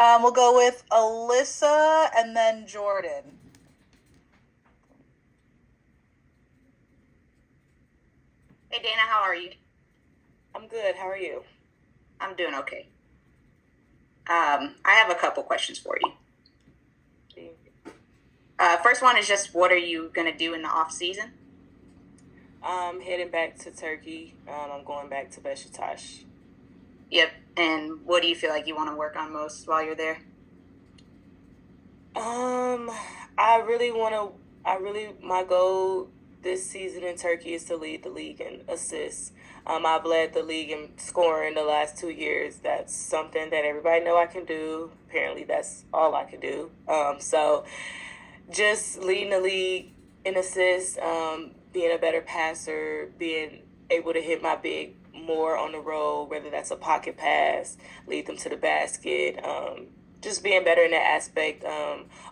We'll go with Alyssa and then Jordan. Hey Dana, how are you? I'm good. How are you? I'm doing okay. I have a couple questions for you. First one is just what are you gonna do in the off season? I'm heading back to Turkey. I'm going back to Beşiktaş. Yep. And what do you feel like you want to work on most while you're there? Um, I really want to. My goal this season in Turkey is to lead the league in assists. I've led the league in scoring the last 2 years. That's something that everybody know I can do. Apparently, that's all I can do. So just leading the league in assists, being a better passer, being able to hit my big more on the road, whether that's a pocket pass, lead them to the basket. Just being better in that aspect.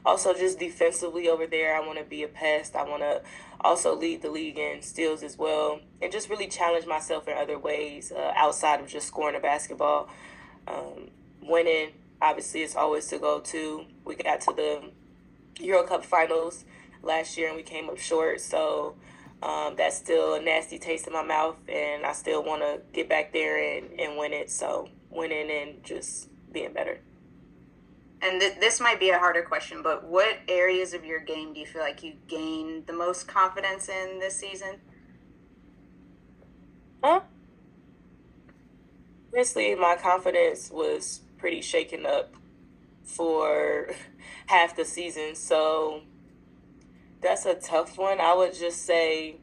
Also, just defensively over there, I want to be a pest. I want to also lead the league in steals as well, and just really challenge myself in other ways outside of just scoring a basketball. Winning, obviously, is always to go to. We got to the Euro Cup finals last year and we came up short. So that's still a nasty taste in my mouth, and I still want to get back there and win it. So winning and just being better. And this might be a harder question, but what areas of your game do you feel like you gained the most confidence in this season? Huh? Honestly, my confidence was pretty shaken up for half the season. So that's a tough one. I would just say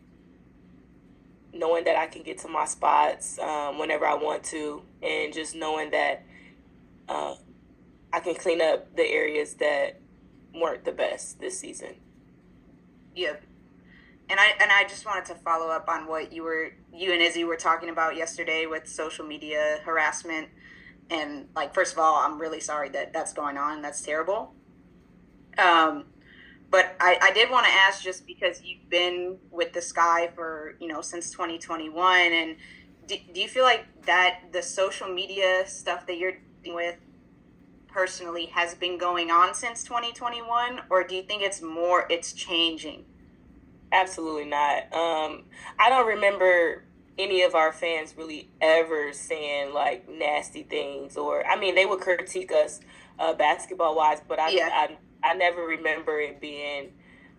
knowing that I can get to my spots whenever I want to, and just knowing that uh, I can clean up the areas that weren't the best this season. Yep. And I just wanted to follow up on what you and Izzy were talking about yesterday with social media harassment. And like, first of all, I'm really sorry that that's going on. That's terrible. Um, but I did want to ask, just because you've been with the Sky for, since 2021, and do you feel like that the social media stuff that you're dealing with personally has been going on since 2021, or do you think it's changing? Absolutely not. I don't remember any of our fans really ever saying like nasty things, or I mean, they would critique us basketball wise, but Yeah. I never remember it being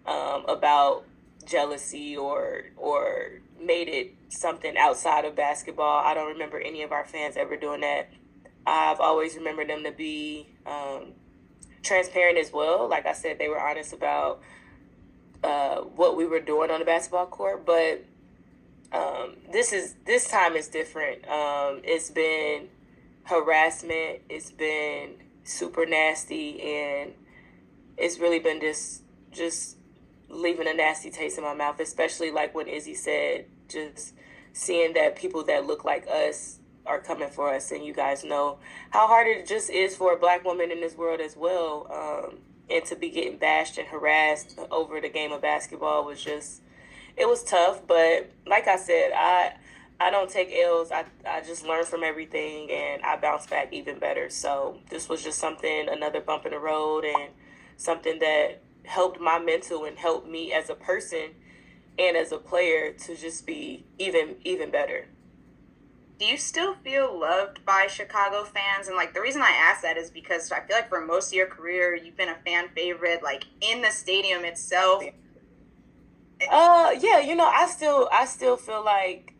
about jealousy or made it something outside of basketball. I don't remember any of our fans ever doing that. I've always remembered them to be transparent as well. Like I said, they were honest about what we were doing on the basketball court, but this time is different. It's been harassment. It's been super nasty, and it's really been just leaving a nasty taste in my mouth. Especially like when Izzy said, just seeing that people that look like us are coming for us, and you guys know how hard it just is for a black woman in this world as well. And to be getting bashed and harassed over the game of basketball was just it was tough, but like I said, I don't take L's. I just learn from everything and I bounce back even better. So this was just something, another bump in the road, and something that helped my mental and helped me as a person and as a player to just be even better. Do you still feel loved by Chicago fans? And like, the reason I ask that is because I feel like for most of your career, you've been a fan favorite, like in the stadium itself. Yeah, I still feel like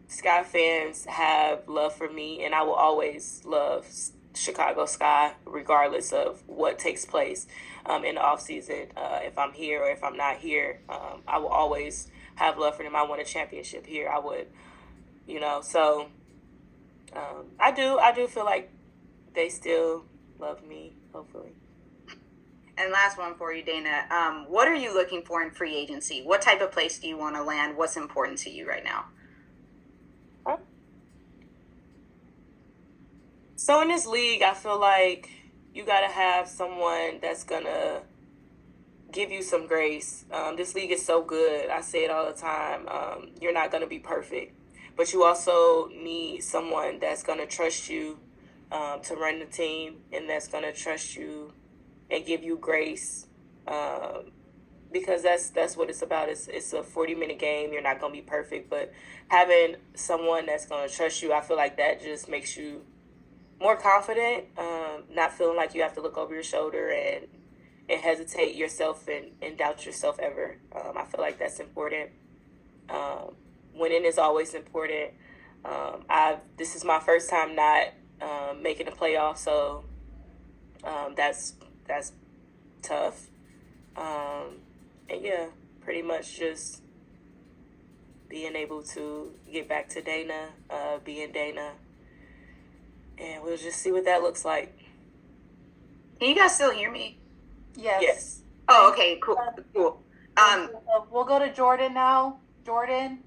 Sky fans have love for me, and I will always love Chicago Sky, regardless of what takes place in the off season. If I'm here or if I'm not here, I will always have love for them. I won a championship here. I would, so I do feel like they still love me. Hopefully. And last one for you, Dana. What are you looking for in free agency? What type of place do you want to land? What's important to you right now? So in this league, I feel like you gotta have someone that's gonna give you some grace. This league is so good. I say it all the time. You're not gonna be perfect, but you also need someone that's gonna trust you to run the team, and that's going to trust you and give you grace, because that's what it's about. It's a 40-minute game. You're not going to be perfect, but having someone that's going to trust you, I feel like that just makes you more confident, not feeling like you have to look over your shoulder and hesitate yourself and doubt yourself ever. I feel like that's important. Winning is always important. This is my first time not making the playoffs, so that's tough. And yeah, pretty much just being able to get back to Dana, being Dana, and we'll just see what that looks like. Can you guys still hear me? Yes. Oh, okay, cool. We'll go to Jordan now. Jordan.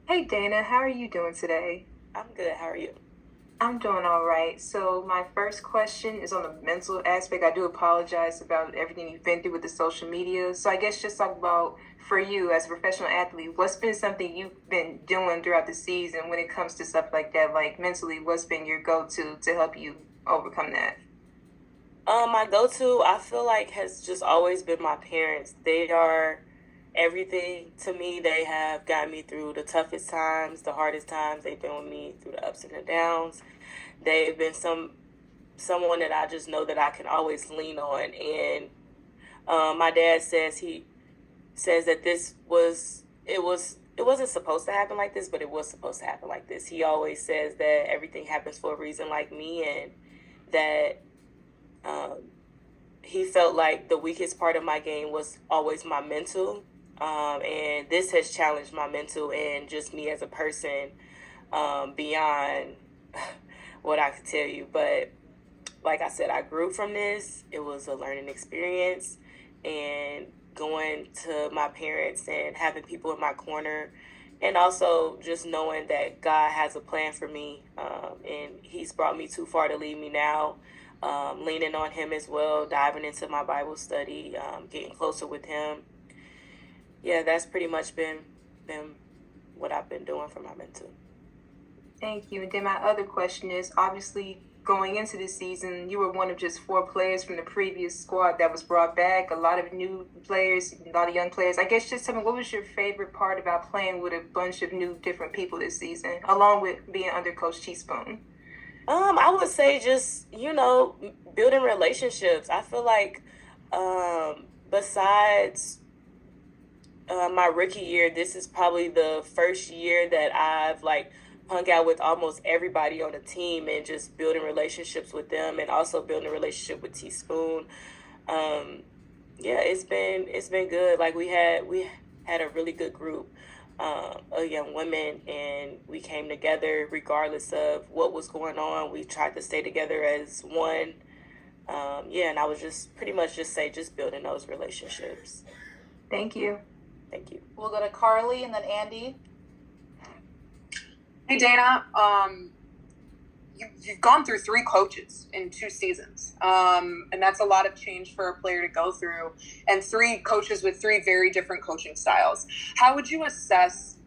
Hey Dana, how are you doing today? I'm good. How are you? I'm doing all right. So my first question is on the mental aspect. I do apologize about everything you've been through with the social media. So I guess just talk about, for you as a professional athlete, what's been something you've been doing throughout the season when it comes to stuff like that? Like mentally, what's been your go-to to help you overcome that? My go-to, I feel like, has just always been my parents. They are everything to me. They have gotten me through the toughest times, the hardest times. They've been with me through the ups and the downs. They've been someone that I just know that I can always lean on. And my dad says that it wasn't supposed to happen like this, but it was supposed to happen like this. He always says that everything happens for a reason, like me, and that he felt like the weakest part of my game was always my mental. And this has challenged my mental and just me as a person, beyond what I could tell you. But like I said, I grew from this. It was a learning experience, and going to my parents and having people in my corner, and also just knowing that God has a plan for me, and he's brought me too far to leave me now. Leaning on him as well, diving into my Bible study, getting closer with him. Yeah, that's pretty much been what I've been doing for my mental. Thank you. And then my other question is, obviously, going into this season, you were one of just 4 players from the previous squad that was brought back. A lot of new players, a lot of young players. I guess just tell me, what was your favorite part about playing with a bunch of new, different people this season, along with being under Coach Teaspoon? I would say just, building relationships. I feel like, besides my rookie year, this is probably the first year that I've hung out with almost everybody on the team and just building relationships with them, and also building a relationship with Teaspoon. It's been good. We had a really good group of young women, and we came together regardless of what was going on. We tried to stay together as one. And I would just pretty much just say just building those relationships. Thank you. Thank you. We'll go to Carly and then Andy. Hey Dana, you've gone through 3 coaches in 2 seasons, and that's a lot of change for a player to go through, and 3 coaches with 3 very different coaching styles. How would you assess,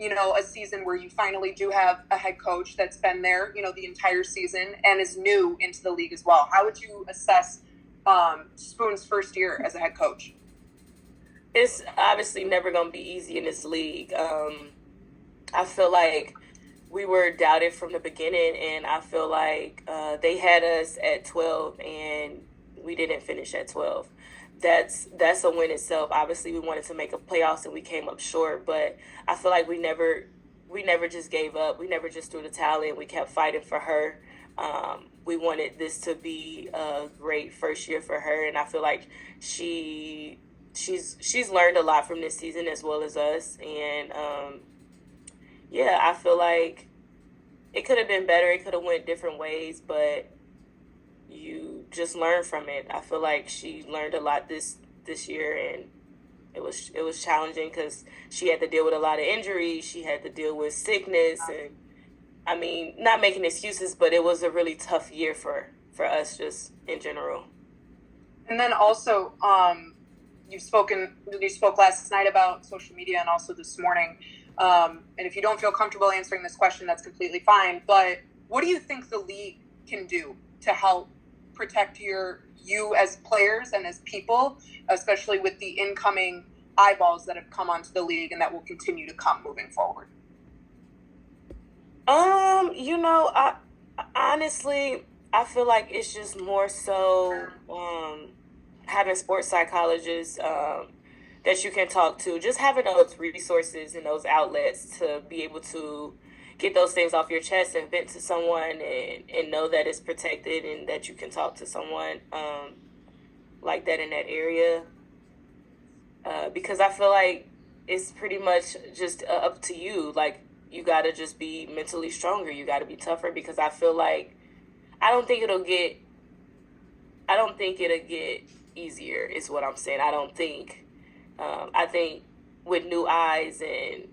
a season where you finally do have a head coach that's been there, the entire season and is new into the league as well? How would you assess Spoon's first year as a head coach? It's obviously never going to be easy in this league. I feel like we were doubted from the beginning, and I feel like they had us at 12 and we didn't finish at 12. That's a win itself. Obviously, we wanted to make a playoffs and we came up short, but I feel like we never just gave up. We never just threw the towel in. We kept fighting for her. We wanted this to be a great first year for her, and I feel like she's learned a lot from this season as well as us, and I feel like it could have been better. It could have went different ways, but you just learn from it. I feel like she learned a lot this year, and it was challenging because she had to deal with a lot of injuries. She had to deal with sickness, and I mean, not making excuses, but it was a really tough year for us just in general. And then also, you spoke last night about social media and also this morning. And if you don't feel comfortable answering this question, that's completely fine. But What do you think the league can do to help protect you as players and as people, especially with the incoming eyeballs that have come onto the league and that will continue to come moving forward? I honestly, I feel like it's just more so having sports psychologists that you can talk to, just having those resources and those outlets to be able to get those things off your chest and vent to someone and know that it's protected and that you can talk to someone like that in that area. Because I feel like it's pretty much just up to you. Like, you got to just be mentally stronger. You got to be tougher, because I feel like I don't think it'll get easier is what I'm saying. I think with new eyes and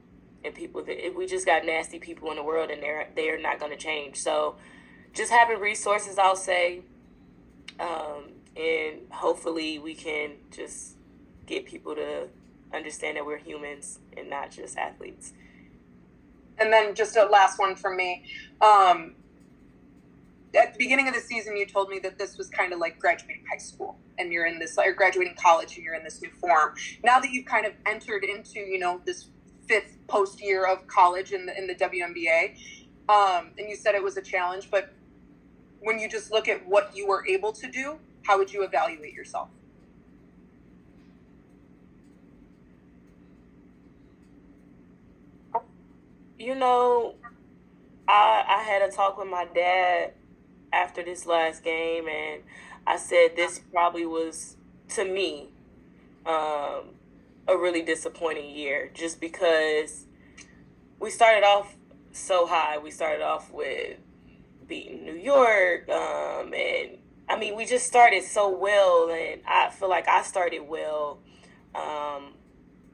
people that we just got nasty people in the world, and they're not going to change. So just having resources, I'll say, and hopefully we can just get people to understand that we're humans and not just athletes. And then just a last one from me. At the beginning of the season, you told me that this was kind of like graduating high school, and you're in this, or graduating college, and you're in this new form. Now that you've kind of entered into, this fifth post year of college in the WNBA, and you said it was a challenge, but when you just look at what you were able to do, how would you evaluate yourself? I had a talk with my dad after this last game, and I said this probably was, to me, a really disappointing year, just because we started off so high. We started off with beating New York, and I mean, we just started so well, and I feel like I started well,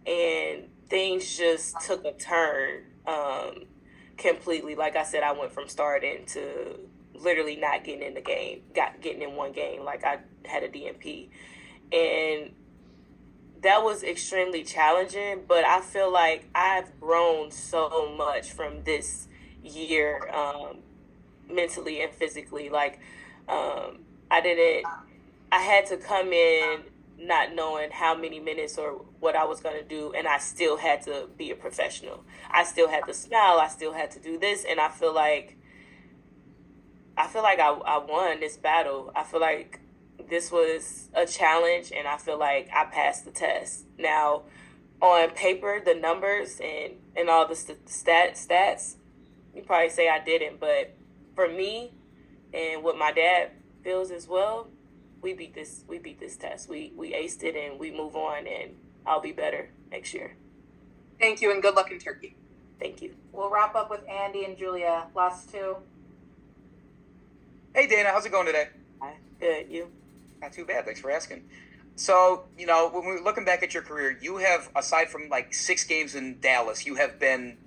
and things just took a turn completely. Like I said, I went from starting to literally not getting in the game, getting in one game, like I had a DNP, and that was extremely challenging. But I feel like I've grown so much from this year, mentally and physically. Like, I had to come in not knowing how many minutes or what I was going to do, and I still had to be a professional. I still had to smile. I still had to do this, and I feel like I won this battle. I feel like this was a challenge, and I feel like I passed the test. Now, on paper, the numbers and all the stats, you probably say I didn't, but for me and what my dad feels as well, we beat this test. We aced it, and we move on, and I'll be better next year. Thank you, and good luck in Turkey. Thank you. We'll wrap up with Andy and Julia. Last two. Hey, Dana, how's it going today? Hi. Good. You? Not too bad. Thanks for asking. So, when we're looking back at your career, you have, aside from like 6 games in Dallas, you have been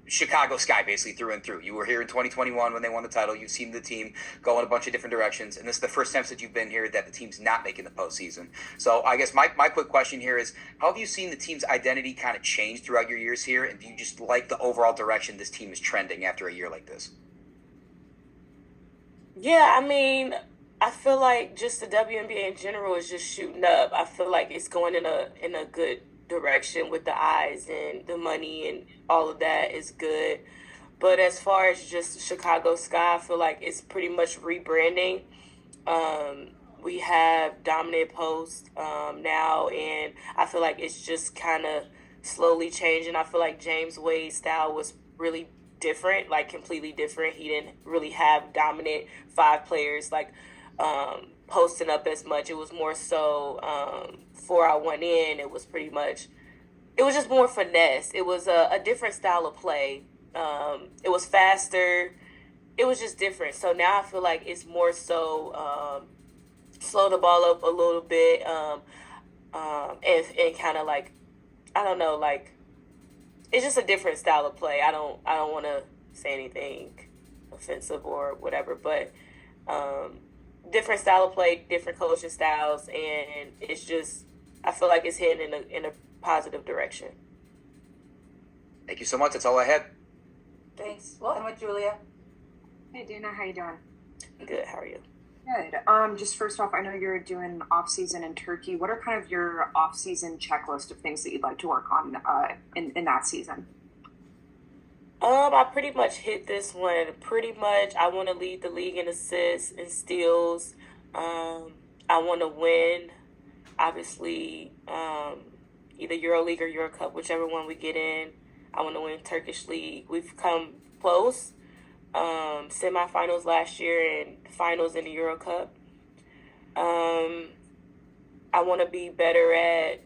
Chicago Sky basically through and through. You were here in 2021 when they won the title. You've seen the team go in a bunch of different directions, and this is the first time since you've been here that the team's not making the postseason. So I guess my quick question here is, how have you seen the team's identity kind of change throughout your years here, and do you just like the overall direction this team is trending after a year like this? Yeah, I mean, I feel like just the WNBA in general is just shooting up. I feel like it's going in a good direction with the eyes, and the money and all of that is good. But as far as just Chicago Sky, I feel like it's pretty much rebranding. We have dominant post now, and I feel like it's just kind of slowly changing. I feel like James Wade's style was really different, like completely different. He didn't really have dominant 5 players like posting up as much. It was more so 4 out 1 in. It was just more finesse. It was a different style of play. It was faster. It was just different. So now I feel like it's more so slow the ball up a little bit, and kind of like, I don't know, like, it's just a different style of play. I don't want to say anything offensive or whatever, but different style of play, different coaching styles, and it's just, I feel like it's heading in a positive direction. Thank you so much. That's all I had. Thanks. Well, and with Julia. Hey Dana, how you doing? Good. How are you? Good. Just first off, I know you're doing off season in Turkey. What are kind of your off season checklist of things that you'd like to work on in that season? I pretty much hit this one. Pretty much, I want to lead the league in assists and steals. I want to win, obviously, either EuroLeague or Euro Cup, whichever one we get in. I want to win Turkish League. We've come close, semifinals last year and finals in the Euro Cup. I want to be better at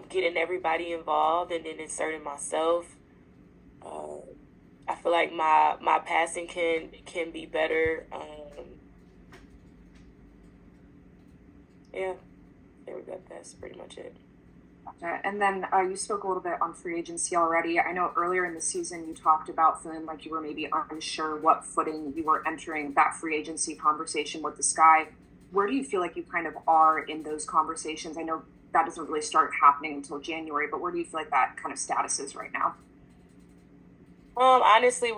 getting everybody involved and then inserting myself. I feel like my passing can be better. Yeah, there we go. That's pretty much it. And then you spoke a little bit on free agency already. I know earlier in the season you talked about feeling like you were maybe unsure what footing you were entering that free agency conversation with the Sky. Where do you feel like you kind of are in those conversations? I know that doesn't really start happening until January, but where do you feel like that kind of status is right now? Honestly,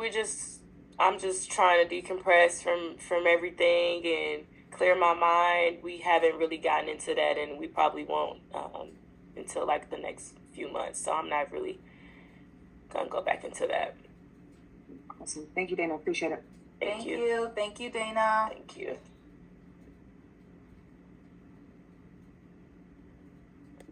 I'm just trying to decompress from everything and clear my mind. We haven't really gotten into that, and we probably won't until like the next few months. So I'm not really gonna go back into that. Awesome. Thank you, Dana. Appreciate it. Thank you. Thank you, Dana. Thank you.